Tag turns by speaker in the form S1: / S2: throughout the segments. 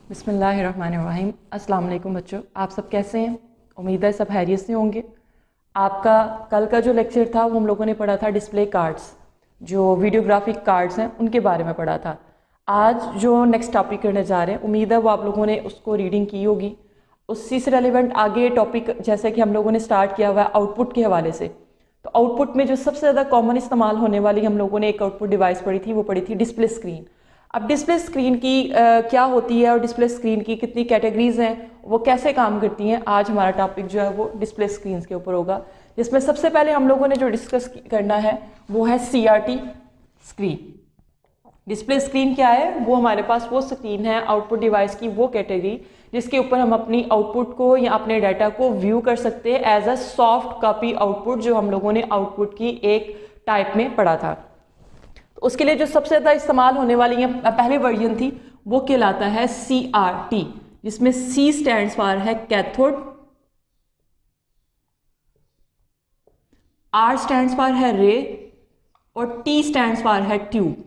S1: बिस्मिल्लाहिर्रहमानिर्रहीम। अस्सलाम वालेकुम बच्चों, आप सब कैसे हैं? उम्मीद है सब खैरियत से होंगे। आपका कल का जो लेक्चर था वो हम लोगों ने पढ़ा था डिस्प्ले कार्ड्स, जो वीडियोग्राफिक कार्ड्स हैं उनके बारे में पढ़ा था। आज जो नेक्स्ट टॉपिक करने जा रहे हैं, उम्मीद है वो आप लोगों ने उसको रीडिंग की होगी। उसी से रेलिवेंट आगे टॉपिक जैसे कि हम लोगों ने स्टार्ट किया हुआ है आउटपुट के हवाले से। तो आउटपुट में जो सबसे ज़्यादा कॉमन इस्तेमाल होने वाली हम लोगों ने एक आउटपुट डिवाइस पढ़ी थी, वो पढ़ी थी डिस्प्ले स्क्रीन। अब डिस्प्ले स्क्रीन की क्या होती है और डिस्प्ले स्क्रीन की कितनी कैटेगरीज हैं, वो कैसे काम करती हैं, आज हमारा टॉपिक जो है वो डिस्प्ले स्क्रीन के ऊपर होगा। जिसमें सबसे पहले हम लोगों ने जो डिस्कस करना है वो है CRT स्क्रीन। डिस्प्ले स्क्रीन क्या है? वो हमारे पास वो स्क्रीन है आउटपुट डिवाइस की वो कैटेगरी जिसके ऊपर हम अपनी आउटपुट को या अपने डाटा को व्यू कर सकते हैं as a soft copy output, जो हम लोगों ने आउटपुट की एक टाइप में पढ़ा था। तो उसके लिए जो सबसे ज़्यादा इस्तेमाल होने वाली है पहले वर्जन थी वो कहलाता है CRT, जिसमें C स्टैंड्स फॉर है कैथोड, R स्टैंड्स फॉर है रे और T स्टैंड्स फॉर है ट्यूब।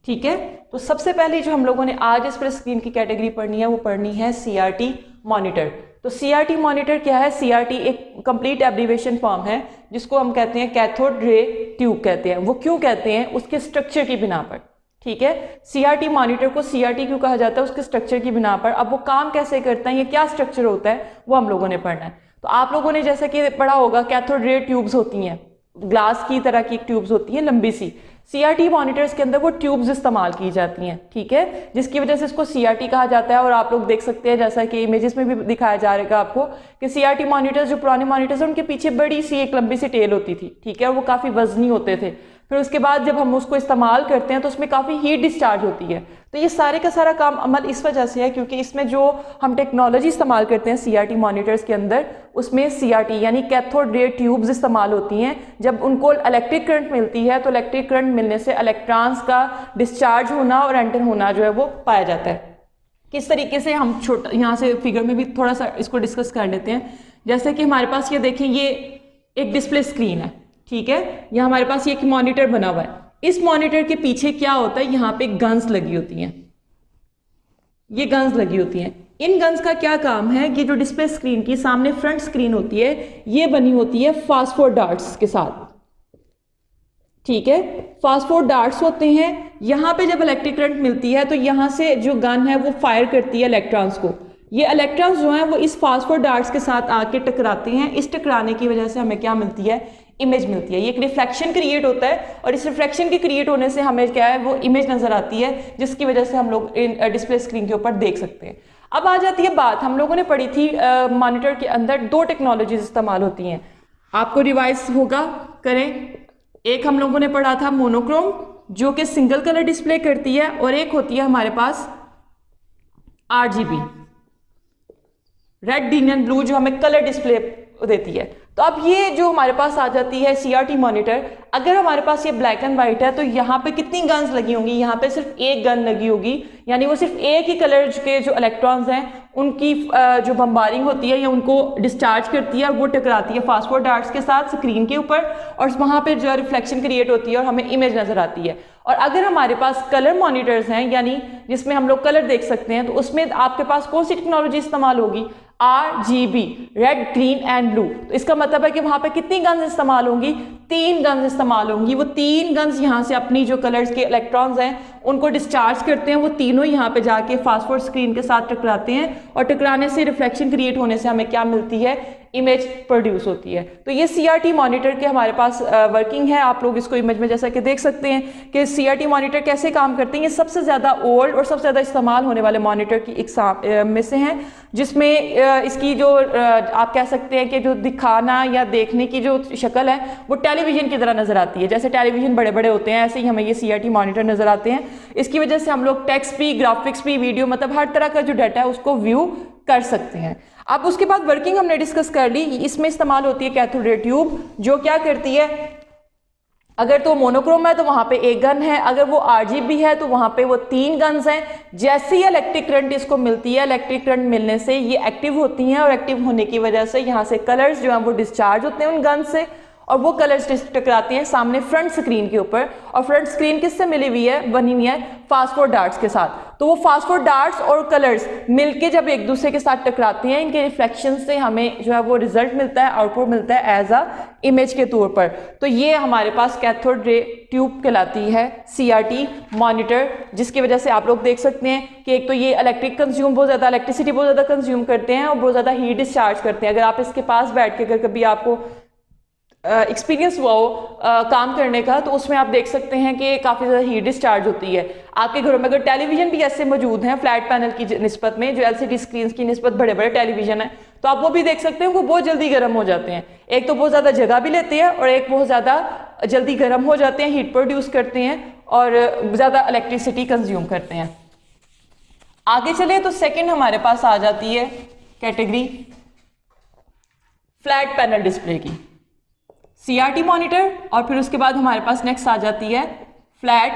S1: ठीक है, तो सबसे पहले जो हम लोगों ने आज इस पर स्क्रीन की कैटेगरी पढ़नी है वो पढ़नी है CRT मॉनिटर। तो CRT मॉनिटर क्या है? CRT एक कंप्लीट एब्रीवेशन फॉर्म है जिसको हम कहते हैं कैथोड रे ट्यूब कहते हैं। वो क्यों कहते हैं? उसके स्ट्रक्चर की बिना पर। ठीक है, CRT मॉनिटर को CRT क्यों कहा जाता है? उसके स्ट्रक्चर की बिना पर। अब वो काम कैसे करता है, ये क्या स्ट्रक्चर होता है, वो हम लोगों ने पढ़ना है। तो आप लोगों ने जैसे कि पढ़ा होगा कैथोड रे ट्यूब्स होती हैं, ग्लास की तरह की ट्यूब्स होती हैं लंबी सी। CRT मॉनिटर्स के अंदर वो ट्यूब्स इस्तेमाल की जाती हैं। ठीक है, जिसकी वजह से इसको CRT कहा जाता है। और आप लोग देख सकते हैं जैसा कि इमेजेस में भी दिखाया जा रहेगा आपको कि CRT मॉनिटर्स जो पुराने मॉनिटर्स हैं उनके पीछे बड़ी सी एक लंबी सी टेल होती थी। ठीक है, और वो काफ़ी वजनी होते थे। फिर उसके बाद जब हम उसको इस्तेमाल करते हैं तो उसमें काफ़ी हीट डिस्चार्ज होती है। तो ये सारे का सारा काम अमल इस वजह से है क्योंकि इसमें जो हम टेक्नोलॉजी इस्तेमाल करते हैं CRT मॉनिटर्स के अंदर, उसमें CRT यानी कैथोड रे ट्यूब्स इस्तेमाल होती हैं। जब उनको इलेक्ट्रिक करंट मिलती है तो इलेक्ट्रिक करंट मिलने से इलेक्ट्रॉन्स का डिस्चार्ज होना और एंटर होना जो है वो पाया जाता है। किस तरीके से हम छोटा यहाँ से फिगर में भी थोड़ा सा इसको डिस्कस कर लेते हैं। जैसे कि हमारे पास ये देखें, ये एक डिस्प्ले स्क्रीन है। ठीक है, यहाँ हमारे पास ये एक मॉनिटर बना हुआ है। इस मॉनिटर के पीछे क्या होता है? यहाँ पे गन्स लगी होती हैं, ये गन्स लगी होती हैं। इन गन्स का क्या काम है? ये जो डिस्प्ले स्क्रीन की सामने फ्रंट स्क्रीन होती है ये बनी होती है फास्फोर डार्ट्स के साथ। ठीक है, फास्फोर डार्ट्स होते हैं। यहाँ पे जब इलेक्ट्रिक करंट मिलती है तो यहाँ से जो गन है वो फायर करती है इलेक्ट्रॉन्स को। ये इलेक्ट्रॉन्स जो हैं वो इस फास्फोर डार्ट्स के साथ आके टकराते हैं। इस टकराने की वजह से हमें क्या मिलती है? इमेज मिलती है। ये एक रिफ्लेक्शन क्रिएट होता है और इस रिफ्लेक्शन के क्रिएट होने से हमें क्या है वो इमेज नजर आती है, जिसकी वजह से हम लोग इन डिस्प्ले स्क्रीन के ऊपर देख सकते हैं। अब आ जाती है बात, हम लोगों ने पढ़ी थी मॉनिटर के अंदर दो टेक्नोलॉजीज इस्तेमाल होती हैं। आपको रिवाइज होगा करें, एक हम लोगों ने पढ़ा था मोनोक्रोम जो कि सिंगल कलर डिस्प्ले करती है, और एक होती है हमारे पास RGB red green and blue जो हमें कलर डिस्प्ले देती है। तो अब ये जो हमारे पास आ जाती है CRT मॉनिटर, अगर हमारे पास ये ब्लैक एंड व्हाइट है तो यहाँ पे कितनी गन्स लगी होंगी? यहाँ पे सिर्फ एक गन लगी होगी, यानी वो सिर्फ एक ही कलर के जो इलेक्ट्रॉन्स हैं उनकी जो बम्बारिंग होती है या उनको डिस्चार्ज करती है और वो टकराती है फास्फोर डार्ट्स के साथ स्क्रीन के ऊपर, और वहाँ पर जो रिफ्लेक्शन क्रिएट होती है और हमें इमेज नजर आती है। और अगर हमारे पास कलर मॉनिटर्स हैं यानी जिसमें हम लोग कलर देख सकते हैं, तो उसमें आपके पास कौन सी टेक्नोलॉजी इस्तेमाल होगी? RGB red green and blue. तो इसका मतलब है कि वहां पे कितनी गन्स इस्तेमाल होंगी? 3 गन्स इस्तेमाल होंगी। वो 3 गन्स यहाँ से अपनी जो कलर्स के इलेक्ट्रॉन्स हैं उनको डिस्चार्ज करते हैं। वो तीनों यहाँ पे जाके फास्फोर स्क्रीन के साथ टकराते हैं और टकराने से रिफ्लेक्शन क्रिएट होने से हमें क्या मिलती है? इमेज प्रोड्यूस होती है। तो ये CRT मॉनिटर के हमारे पास वर्किंग है। आप लोग इसको इमेज में जैसा कि देख सकते हैं कि CRT मॉनिटर कैसे काम करते हैं। ये सबसे ज़्यादा ओल्ड और सबसे ज़्यादा इस्तेमाल होने वाले मॉनिटर की एक में से हैं, जिसमें इसकी जो आप कह सकते हैं कि जो दिखाना या देखने की जो शक्ल है वो टेलीविजन की तरह नज़र आती है। जैसे टेलीविजन बड़े बड़े होते हैं, ऐसे ही हमें ये CRT मॉनिटर नज़र आते हैं। इसकी वजह से हम लोग टेक्स्ट भी, ग्राफिक्स भी, वीडियो, मतलब हर तरह का जो डाटा है उसको व्यू कर सकते हैं। अब उसके बाद वर्किंग हमने डिस्कस कर ली। इसमें इस्तेमाल होती है कैथोड रे ट्यूब, जो क्या करती है? अगर तो मोनोक्रोम है तो वहां पे एक गन है, अगर वो RGB है तो वहां पे वो 3 गन्स हैं। जैसे ही इलेक्ट्रिक करंट इसको मिलती है, इलेक्ट्रिक करंट मिलने से ये एक्टिव होती हैं और एक्टिव होने की वजह से यहाँ से कलर्स जो हैं वो डिस्चार्ज होते हैं उन गन से, और वो कलर्स टकराती हैं सामने फ्रंट स्क्रीन के ऊपर। और फ्रंट स्क्रीन किससे मिली हुई है? बनी हुई है फास्फोर डार्ट्स के साथ। तो वो फास्फोर डार्ट्स और कलर्स मिलके जब एक दूसरे के साथ टकराते हैं, इनके रिफ्लेक्शन से हमें जो है वो रिजल्ट मिलता है, आउटपुट मिलता है एज अ इमेज के तौर पर। तो ये हमारे पास कैथोड रे ट्यूब कहलाती है, CRT मॉनिटर, जिसकी वजह से आप लोग देख सकते हैं कि एक तो ये इलेक्ट्रिसिटी बहुत ज़्यादा कंज्यूम करते हैं और बहुत ज़्यादा हीट डिस्चार्ज करते हैं। अगर आप इसके पास बैठ के अगर कभी आपको एक्सपीरियंस हुआ हो काम करने का, तो उसमें आप देख सकते हैं कि काफ़ी ज़्यादा हीट डिस्चार्ज होती है। आपके घरों में अगर टेलीविज़न भी ऐसे मौजूद हैं फ्लैट पैनल की निस्बत में, जो LCD स्क्रीन की निस्बत बड़े बड़े टेलीविज़न है, तो आप वो भी देख सकते हैं वो बहुत जल्दी गर्म हो जाते हैं। एक तो बहुत ज़्यादा जगह भी लेते हैं और एक बहुत ज़्यादा जल्दी गर्म हो जाते हैं, हीट प्रोड्यूस करते हैं और ज़्यादा इलेक्ट्रिसिटी कंज्यूम करते हैं। आगे चले तो सेकेंड हमारे पास आ जाती है कैटेगरी फ्लैट पैनल डिस्प्ले की, CRT मॉनिटर, और फिर उसके बाद हमारे पास नेक्स्ट आ जाती है फ्लैट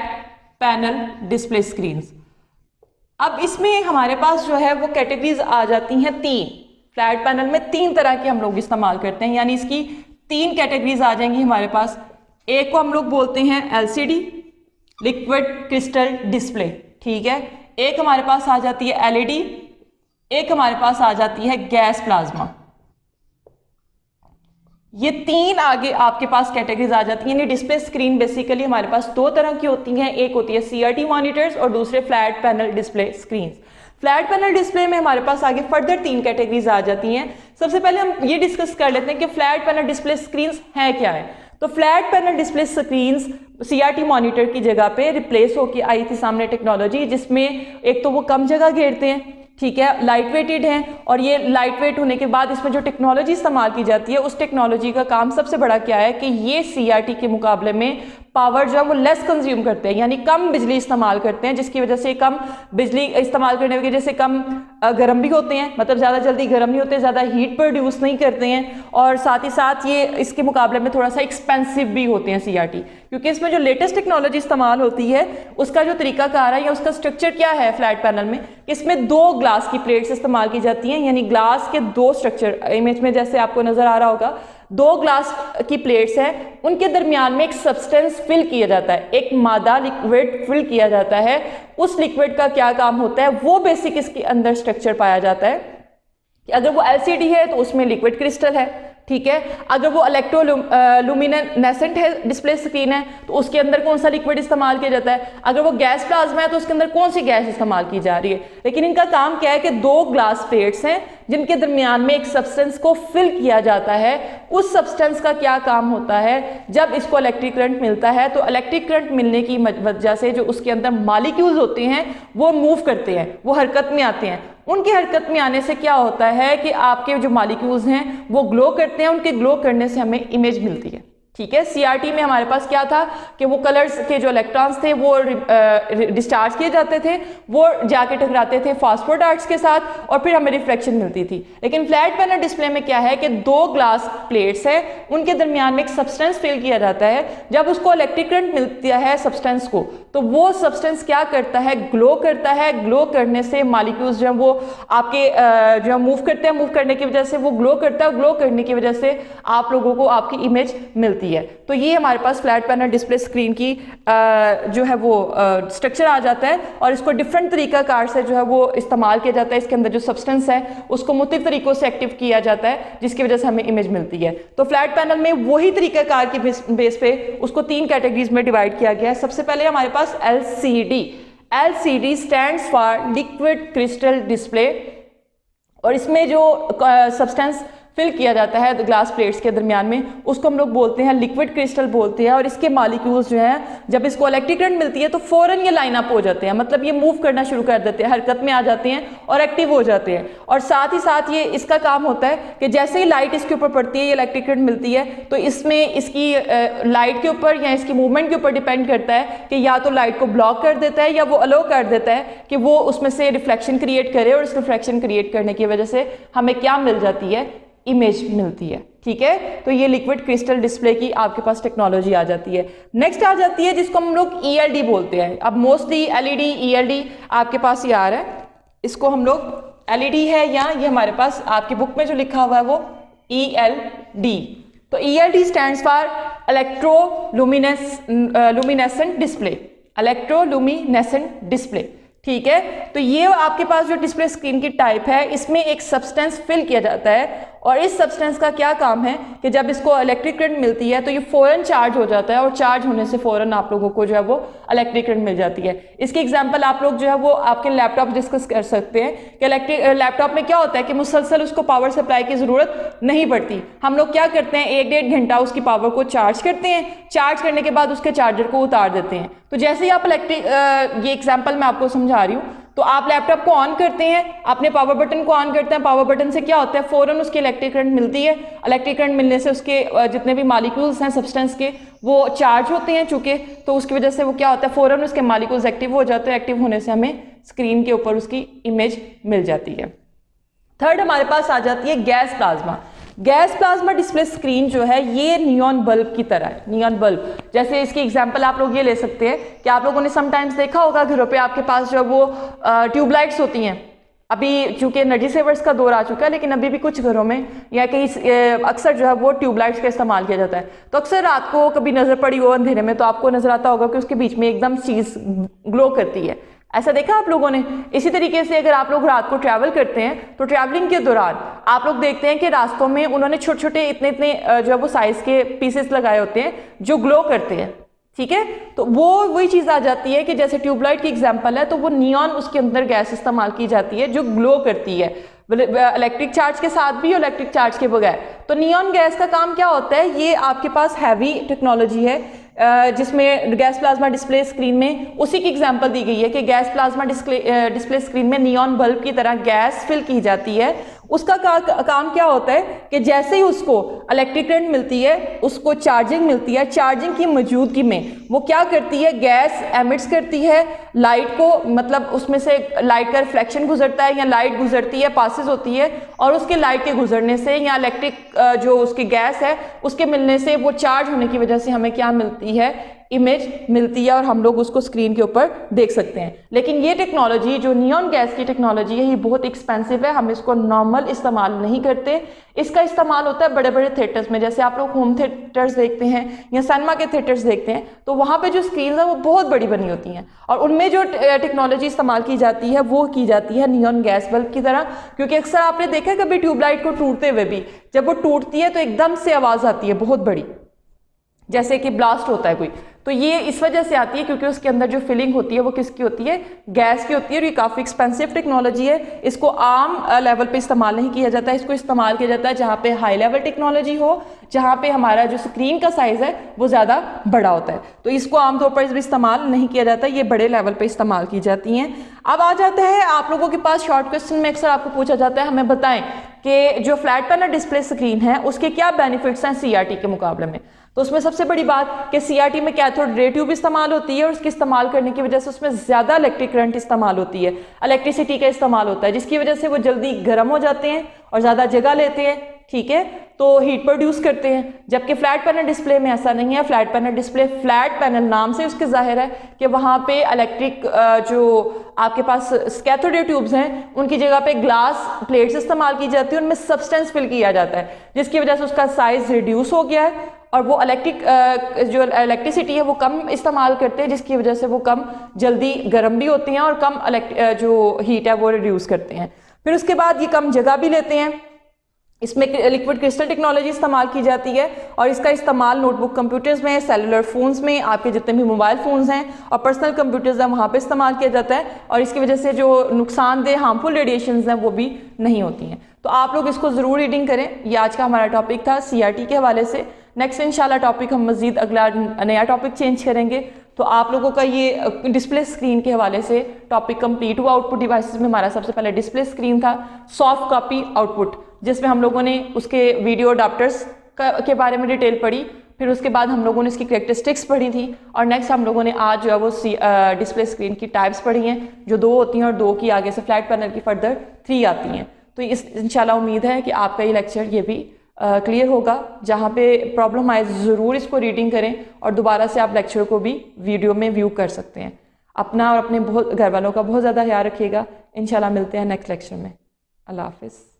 S1: पैनल डिस्प्ले स्क्रीन्स। अब इसमें हमारे पास जो है वो कैटेगरीज आ जाती हैं 3। फ्लैट पैनल में 3 तरह के हम लोग इस्तेमाल करते हैं, यानी इसकी 3 कैटेगरीज आ जाएंगी हमारे पास। एक को हम लोग बोलते हैं LCD, लिक्विड क्रिस्टल डिस्प्ले, ठीक है। एक हमारे पास आ जाती है LED, एक हमारे पास आ जाती है गैस प्लाज्मा। ये 3 आगे आपके पास कैटेगरीज आ जाती हैं। डिस्प्ले स्क्रीन बेसिकली हमारे पास 2 तरह की होती हैं, एक होती है CRT मॉनिटर्स और दूसरे flat panel display screen. Flat panel display में हमारे पास आगे फर्दर 3 कैटेगरीज आ जाती हैं। सबसे पहले हम ये डिस्कस कर लेते हैं कि फ्लैट पैनल डिस्प्ले स्क्रीन है क्या है। तो flat panel display screens CRT monitor की जगह पे रिप्लेस होकर आई थी सामने टेक्नोलॉजी, जिसमें एक तो वो कम जगह घेरते हैं, ठीक है, लाइट वेटेड हैं, और ये लाइट वेट होने के बाद इसमें जो टेक्नोलॉजी इस्तेमाल की जाती है उस टेक्नोलॉजी का काम सबसे बड़ा क्या है कि ये CRT के मुकाबले में पावर जो है वो लेस कंज्यूम करते हैं, यानी कम बिजली इस्तेमाल करते हैं, जिसकी वजह से कम बिजली इस्तेमाल करने की वजह से कम गर्म भी होते हैं, मतलब ज़्यादा जल्दी गर्म नहीं होते, ज़्यादा हीट प्रोड्यूस नहीं करते हैं, और साथ ही साथ ये इसके मुकाबले में थोड़ा सा एक्सपेंसिव भी होते हैं CRT, क्योंकि इसमें जो लेटेस्ट टेक्नोलॉजी इस्तेमाल होती है उसका जो तरीकाकार है या उसका स्ट्रक्चर क्या है फ्लैट पैनल में, इसमें 2 ग्लास की प्लेट्स इस्तेमाल की जाती हैं, यानी ग्लास के 2 स्ट्रक्चर, इमेज में जैसे आपको नजर आ रहा होगा 2 ग्लास की प्लेट्स हैं, उनके दरमियान में एक सब्सटेंस फिल किया जाता है, एक मादा लिक्विड फिल किया जाता है। उस लिक्विड का क्या काम होता है वो बेसिक इसके अंदर स्ट्रक्चर पाया जाता है कि अगर वो LCD है तो उसमें लिक्विड क्रिस्टल है, ठीक है। अगर वो इलेक्ट्रोलुमिनेसेंट है डिस्प्ले स्क्रीन है तो उसके अंदर कौन सा लिक्विड इस्तेमाल किया जाता है, अगर वो गैस प्लाज्मा है तो उसके अंदर कौन सी गैस इस्तेमाल की जा रही है। लेकिन इनका काम क्या है कि 2 ग्लास प्लेट्स हैं जिनके दरमियान में एक सब्सटेंस को फिल किया जाता है। उस सब्सटेंस का क्या काम होता है, जब इसको इलेक्ट्रिक करंट मिलता है तो इलेक्ट्रिक करंट मिलने की वजह से जो उसके अंदर मॉलिक्यूल्स होते हैं वो मूव करते हैं, वो हरकत में आते हैं। उनकी हरकत में आने से क्या होता है कि आपके जो मॉलिक्यूल्स हैं वो ग्लो करते हैं, उनके ग्लो करने से हमें इमेज मिलती है, ठीक है। CRT में हमारे पास क्या था कि वो कलर्स के जो इलेक्ट्रॉन्स थे वो डिस्चार्ज किए जाते थे, वो जाके टकराते थे फास्फोर डार्ट्स के साथ और फिर हमें रिफ्लेक्शन मिलती थी। लेकिन फ्लैट पैनल डिस्प्ले में क्या है कि 2 ग्लास प्लेट्स है, उनके दरमियान में एक सब्सटेंस फिल किया जाता है। जब उसको इलेक्ट्रिक करंट मिलता है सब्सटेंस को, तो वो सब्सटेंस क्या करता है, ग्लो करता है। ग्लो करने से मॉलिक्यूल्स जो है वो आपके जो है मूव करते हैं, मूव करने की वजह से वो ग्लो करता है, ग्लो करने की वजह से आप लोगों को आपकी इमेज मिलती है। तो ये हमारे पास फ्लैट पैनल डिस्प्ले स्क्रीन की जो है वो स्ट्रक्चर आ जाता है, और इसको डिफरेंट तरीकाकार से जो है वो इस्तेमाल किया जाता है। इसके अंदर जो सब्सटेंस है उसको मुख्तलिफ तरीकों से एक्टिव किया जाता है, जिसकी वजह से हमें इमेज मिलती है। तो फ्लैट पैनल में वही तरीकाकार की बेस पे उसको 3 कैटेगरीज में डिवाइड किया गया है। सबसे पहले हमारे पास LCD। LCD stands for liquid crystal display, और इसमें जो सब्सटेंस फिल किया जाता है ग्लास प्लेट्स के दरमियान में उसको हम लोग बोलते हैं लिक्विड क्रिस्टल बोलते हैं। और इसके मॉलिक्यूल्स जो हैं जब इसको इलेक्ट्रिक करंट मिलती है तो फौरन ये लाइन अप हो जाते हैं, मतलब ये मूव करना शुरू कर देते हैं, हरकत में आ जाते हैं और एक्टिव हो जाते हैं। और साथ ही साथ ये इसका काम होता है कि जैसे ही लाइट इसके ऊपर पड़ती है, ये इलेक्ट्रिक करंट मिलती है, तो इसमें इसकी लाइट के ऊपर या इसकी मूवमेंट के ऊपर डिपेंड करता है कि या तो लाइट को ब्लॉक कर देता है या वो अलो कर देता है कि वो उसमें से रिफ्लेक्शन क्रिएट करे, और इस रिफ्लेक्शन क्रिएट करने की वजह से हमें क्या मिल जाती है, इमेज मिलती है, ठीक है। तो ये लिक्विड क्रिस्टल डिस्प्ले की आपके पास टेक्नोलॉजी आ जाती है। नेक्स्ट आ जाती है जिसको हम लोग ELD बोलते हैं। अब मोस्टली LED ELD आपके पास ये आ रहा है, इसको हम लोग LED है, या ये हमारे पास आपकी बुक में जो लिखा हुआ है वो ELD। तो ELD stands for electroluminescent display, electroluminescent display, ठीक है। तो ये आपके पास जो डिस्प्ले स्क्रीन की टाइप है, इसमें एक सब्सटेंस फिल किया जाता है और इस सब्सटेंस का क्या काम है कि जब इसको इलेक्ट्रिक करंट मिलती है तो ये फ़ौरन चार्ज हो जाता है और चार्ज होने से फ़ौरन आप लोगों को जो है वो इलेक्ट्रिक करंट मिल जाती है। इसकी एग्जांपल आप लोग जो है वो आपके लैपटॉप डिस्कस कर सकते हैं कि लैपटॉप में क्या होता है कि मुसलसल उसको पावर सप्लाई की ज़रूरत नहीं पड़ती। हम लोग क्या करते हैं, 1-1.5 घंटा उसकी पावर को चार्ज करते हैं, चार्ज करने के बाद उसके चार्जर को उतार देते हैं। तो जैसे ही आप ये एग्जाम्पल मैं आपको समझा रही हूँ, तो आप लैपटॉप को ऑन करते हैं, अपने पावर बटन को ऑन करते हैं, पावर बटन से क्या होता है फ़ौरन उसकी इलेक्ट्रिक करंट मिलती है। इलेक्ट्रिक करंट मिलने से उसके जितने भी मॉलिक्यूल्स हैं सब्सटेंस के वो चार्ज होते हैं चूँकि, तो उसकी वजह से वो क्या होता है फ़ौरन उसके मॉलिक्यूल्स एक्टिव हो जाते हैं। एक्टिव होने से हमें स्क्रीन के ऊपर उसकी इमेज मिल जाती है। थर्ड हमारे पास आ जाती है gas plasma. Gas plasma display screen जो है ये नियॉन बल्ब की तरह है। नियॉन बल्ब, जैसे इसकी एग्जांपल आप लोग ये ले सकते हैं कि आप लोगों ने समटाइम्स देखा होगा घरों पे आपके पास जो वो ट्यूबलाइट्स होती हैं। अभी चूंकि एनर्जी सेवर्स का दौर आ चुका है, लेकिन अभी भी कुछ घरों में या कहीं अक्सर जो है वो ट्यूबलाइट्स का इस्तेमाल किया जाता है। तो अक्सर रात को कभी नजर पड़ी हो अंधेरे में तो आपको नजर आता होगा कि उसके बीच में एकदम चीज ग्लो करती है। ऐसा देखा आप लोगों ने? इसी तरीके से अगर आप लोग रात को ट्रैवल करते हैं तो ट्रैवलिंग के दौरान आप लोग देखते हैं कि रास्तों में उन्होंने छोटे छोटे इतने इतने जो है वो साइज के पीसेस लगाए होते हैं जो ग्लो करते हैं। ठीक है, तो वो वही चीज आ जाती है कि जैसे ट्यूबलाइट की एग्जांपल है तो वो नियॉन उसके अंदर गैस इस्तेमाल की जाती है जो ग्लो करती है इलेक्ट्रिक चार्ज के साथ भी और इलेक्ट्रिक चार्ज के बगैर। तो नियॉन गैस का काम क्या होता है, ये आपके पास हैवी टेक्नोलॉजी है जिसमें गैस प्लाज्मा डिस्प्ले स्क्रीन में उसी की एग्जांपल दी गई है कि गैस प्लाज्मा डिस्प्ले स्क्रीन में नियॉन बल्ब की तरह गैस फिल की जाती है। उसका काम क्या होता है कि जैसे ही उसको इलेक्ट्रिक करंट मिलती है उसको चार्जिंग मिलती है, चार्जिंग की मौजूदगी में वो क्या करती है, गैस एमिट्स करती है लाइट को, मतलब उसमें से लाइट का रिफ्लेक्शन गुजरता है या लाइट गुजरती है, पासेस होती है, और उसके लाइट के गुजरने से या इलेक्ट्रिक जो उसकी गैस है उसके मिलने से वो चार्ज होने की वजह से हमें क्या मिलती है, इमेज मिलती है और हम लोग उसको स्क्रीन के ऊपर देख सकते हैं। लेकिन ये टेक्नोलॉजी जो नियॉन गैस की टेक्नोलॉजी है ये बहुत एक्सपेंसिव है, हम इसको नॉर्मल इस्तेमाल नहीं करते। इसका इस्तेमाल होता है बड़े बड़े थिएटर्स में, जैसे आप लोग होम थिएटर्स देखते हैं या सिनेमा के थिएटर्स देखते हैं तो वहाँ पे जो स्क्रीन है वो बहुत बड़ी बनी होती हैं और उनमें जो टेक्नोलॉजी इस्तेमाल की जाती है वो की जाती है नियॉन गैस बल्ब की तरह। क्योंकि अक्सर आपने देखा है कभी ट्यूबलाइट को टूटते हुए भी, जब वो टूटती है तो एकदम से आवाज़ आती है बहुत बड़ी, जैसे कि ब्लास्ट होता है कोई, तो ये इस वजह से आती है क्योंकि उसके अंदर जो फिलिंग होती है वो किसकी होती है, गैस की होती है। और ये काफ़ी एक्सपेंसिव टेक्नोलॉजी है, इसको आम लेवल पे इस्तेमाल नहीं किया जाता है, इसको इस्तेमाल किया जाता है जहाँ पे हाई लेवल टेक्नोलॉजी हो, जहाँ पे हमारा जो स्क्रीन का साइज़ है वो ज़्यादा बड़ा होता है। तो इसको आमतौर पर भी इस्तेमाल नहीं किया जाता, ये बड़े लेवल पर इस्तेमाल की जाती हैं। अब आ जाता है आप लोगों के पास शॉर्ट क्वेश्चन में अक्सर आपको पूछा जाता है, हमें बताएं कि जो फ्लैट पैनल डिस्प्ले स्क्रीन है उसके क्या बेनिफिट्स हैं CRT के मुकाबले में। तो उसमें सबसे बड़ी बात कि CRT में कैथोड रे ट्यूब इस्तेमाल होती है और उसके इस्तेमाल करने की वजह से उसमें ज़्यादा इलेक्ट्रिक करंट इस्तेमाल होती है, इलेक्ट्रिसिटी का इस्तेमाल होता है, जिसकी वजह से वो जल्दी गर्म हो जाते हैं और ज़्यादा जगह लेते हैं। ठीक है, तो हीट प्रोड्यूस करते हैं, जबकि फ्लैट पैनल डिस्प्ले में ऐसा नहीं है। Flat panel display, flat panel नाम से उसके जाहिर है कि वहाँ पे इलेक्ट्रिक जो आपके पास कैथोड रे ट्यूब्स हैं उनकी जगह पे ग्लास प्लेट्स इस्तेमाल की जाती है, उनमें सब्सटेंस फिल किया जाता है, जिसकी वजह से उसका साइज रिड्यूस हो गया है और वो जो इलेक्ट्रिसिटी है वो कम इस्तेमाल करते हैं, जिसकी वजह से वो कम जल्दी गर्म भी होती हैं और कम जो हीट है वो रिड्यूस करते हैं। फिर उसके बाद ये कम जगह भी लेते हैं। इसमें लिक्विड क्रिस्टल टेक्नोलॉजी इस्तेमाल की जाती है और इसका इस्तेमाल नोटबुक कंप्यूटर्स में, सेलुलर फ़ोन्स में, आपके जितने भी मोबाइल फ़ोन्स हैं और पर्सनल कंप्यूटर्स हैं वहाँ पे इस्तेमाल किया जाता है और इसकी वजह से जो नुकसानदेह हार्मफुल रेडिएशंस हैं वो भी नहीं होती हैं। तो आप लोग इसको ज़रूर रीडिंग करें। ये आज का हमारा टॉपिक था CRT के हवाले से। नेक्स्ट इंशाल्लाह टॉपिक हम मज़ीद अगला नया टॉपिक चेंज करेंगे। तो आप लोगों का ये डिस्प्ले स्क्रीन के हवाले से टॉपिक कंप्लीट हुआ। आउटपुट डिवाइसेस में हमारा सबसे पहले डिस्प्ले स्क्रीन था, सॉफ्ट कॉपी आउटपुट, जिसमें हम लोगों ने उसके वीडियो अडाप्टर्स के बारे में डिटेल पढ़ी। फिर उसके बाद हम लोगों ने इसकी करैक्टरिस्टिक्स पढ़ी थी और नेक्स्ट हम लोगों ने आज जो है वो डिस्प्ले स्क्रीन की टाइप्स पढ़ी हैं, जो 2 होती हैं और 2 की आगे से फ्लैट पैनल की फर्दर 3 आती हैं। तो इंशाल्लाह उम्मीद है कि आपका ये लेक्चर ये भी क्लियर होगा। जहाँ पे प्रॉब्लम आए ज़रूर इसको रीडिंग करें और दोबारा से आप लेक्चर को भी वीडियो में व्यू कर सकते हैं। अपना और अपने घर वालों का बहुत ज़्यादा ख्याल रखिएगा। इंशाल्लाह मिलते हैं नेक्स्ट लेक्चर में। अल्लाह हाफिज़।